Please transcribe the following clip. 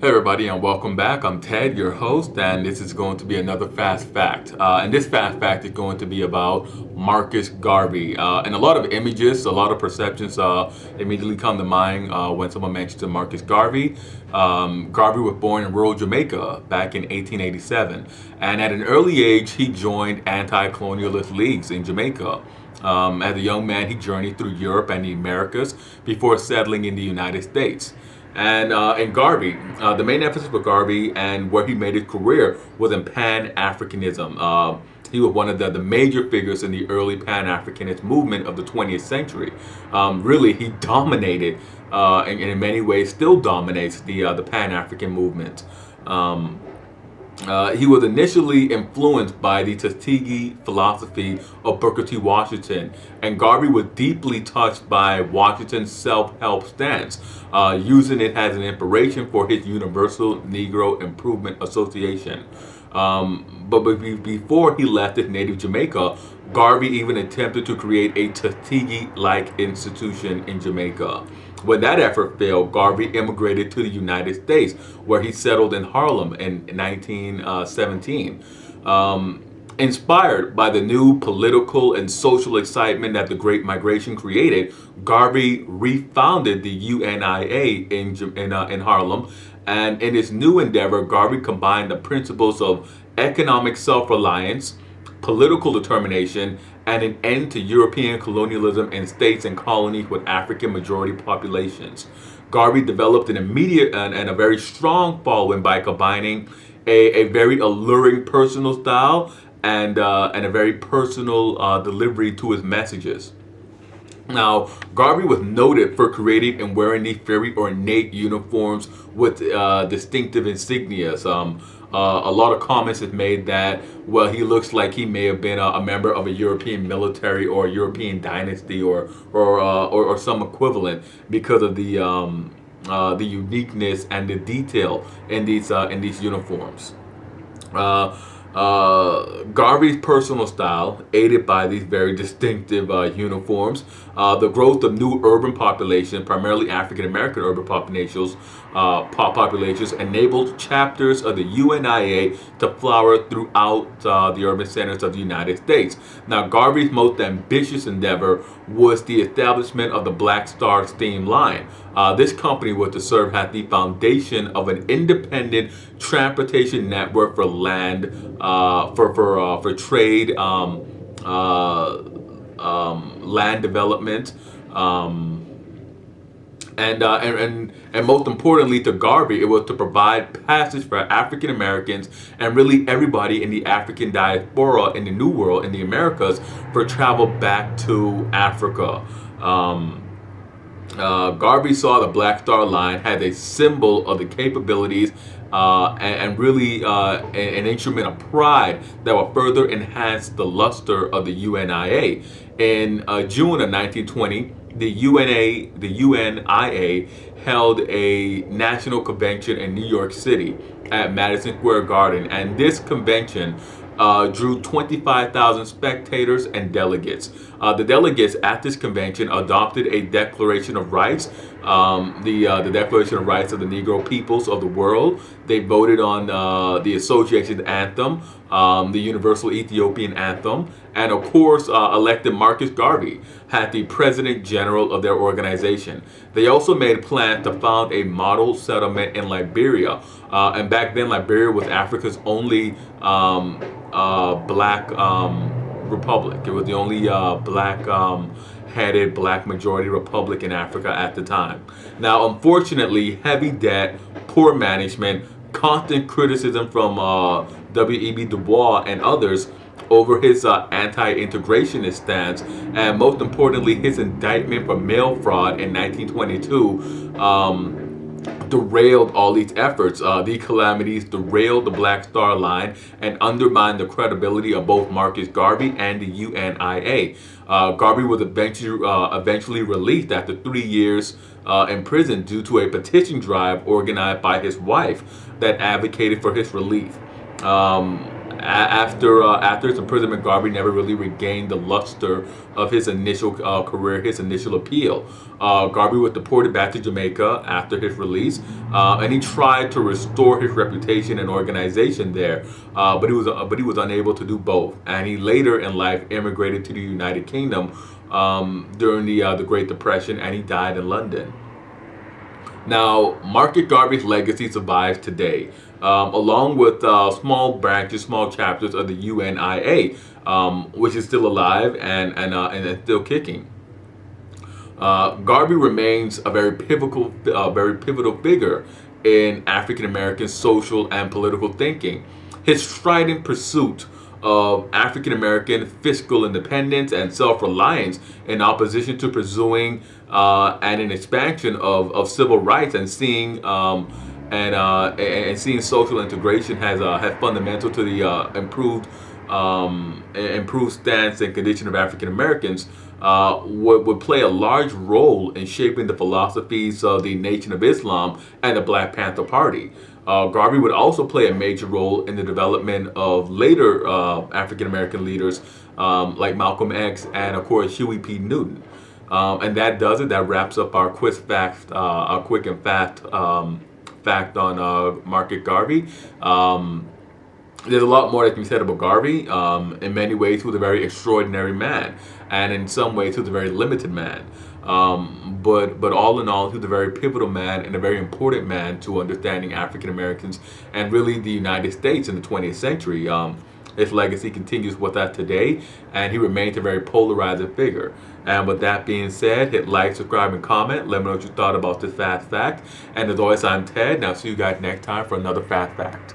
Hey everybody, and welcome back. I'm Ted, your host, and this is going to be another fast fact. And this fast fact is going to be about Marcus Garvey. And a lot of images, a lot of perceptions immediately come to mind when someone mentions Marcus Garvey. Garvey was born in rural Jamaica back in 1887, and at an early age, he joined anti-colonialist leagues in Jamaica. As a young man, he journeyed through Europe and the Americas before settling in the United States. And Garvey, the main emphasis for Garvey and where he made his career was in Pan-Africanism. He was one of the major figures in the early Pan-Africanist movement of the 20th century. Really, he dominated, and in many ways still dominates the Pan-African movement. He was initially influenced by the Tuskegee philosophy of Booker T. Washington, and Garvey was deeply touched by Washington's self-help stance, using it as an inspiration for his Universal Negro Improvement Association. But before he left his native Jamaica, Garvey even attempted to create a Tuskegee-like institution in Jamaica. When that effort failed, Garvey immigrated to the United States, where he settled in Harlem in 1917. Inspired by the new political and social excitement that the Great Migration created, Garvey refounded the UNIA in Harlem. And in his new endeavor, Garvey combined the principles of economic self-reliance, political determination, and an end to European colonialism in states and colonies with African majority populations. Garvey developed an immediate and a very strong following by combining a very alluring personal style and a very personal delivery to his messages. Now, Garvey was noted for creating and wearing these very ornate uniforms with distinctive insignias. A lot of comments have made that, well, he looks like he may have been a member of a European military or a European dynasty or some equivalent because of the uniqueness and the detail in these uniforms. Garvey's personal style, aided by these very distinctive uniforms, the growth of new urban population, primarily African American urban populations, enabled chapters of the UNIA to flower throughout the urban centers of the United States. Now, Garvey's most ambitious endeavor was the establishment of the Black Star Steam Line. This company was to serve as the foundation of an independent transportation network for land, for trade, land development, and most importantly to Garvey, it was to provide passage for African Americans and really everybody in the African diaspora in the New World, in the Americas, for travel back to Africa. Garvey saw the Black Star Line as a symbol of the capabilities and really an instrument of pride that will further enhance the luster of the UNIA. In June of 1920, the UNIA held a national convention in New York City at Madison Square Garden, and this convention drew 25,000 spectators and delegates. The delegates at this convention adopted a Declaration of Rights, the Declaration of Rights of the Negro peoples of the world. They voted on the association anthem, the Universal Ethiopian Anthem, and of course elected Marcus Garvey as the President General of their organization. They also made plans to found a model settlement in Liberia, and back then Liberia was Africa's only black republic. It was the only black-headed, black majority republic in Africa at the time. Now, unfortunately, heavy debt, poor management, constant criticism from W.E.B. Du Bois and others over his anti-integrationist stance, and most importantly, his indictment for mail fraud in 1922, derailed all these efforts. These calamities derailed the Black Star Line and undermined the credibility of both Marcus Garvey and the UNIA. Garvey was eventually released after 3 years in prison due to a petition drive organized by his wife that advocated for his relief. After his imprisonment, Garvey never really regained the luster of his initial career, his initial appeal. Garvey was deported back to Jamaica after his release, and he tried to restore his reputation and organization there, but he was unable to do both. And he later in life immigrated to the United Kingdom during the Great Depression, and he died in London. Now, Marcus Garvey's legacy survives today, along with small branches, small chapters of the UNIA, which is still alive and still kicking. Garvey remains a very pivotal figure in African American social and political thinking. His strident pursuit of African American fiscal independence and self-reliance in opposition to pursuing and an expansion of civil rights and seeing seeing social integration has fundamental to the improved stance and condition of African Americans would play a large role in shaping the philosophies of the Nation of Islam and the Black Panther Party. Garvey would also play a major role in the development of later African American leaders like Malcolm X and, of course, Huey P. Newton. And that does it. That wraps up our quick and fact on Marcus Garvey. There's a lot more that can be said about Garvey. In many ways, he was a very extraordinary man, and in some ways, he was a very limited man. But all in all, he was a very pivotal man and a very important man to understanding African Americans and really the United States in the 20th century. His legacy continues with us today, and he remains a very polarizing figure. And with that being said, hit like, subscribe, and comment. Let me know what you thought about this fast fact. And as always, I'm Ted, and I'll see you guys next time for another fast fact.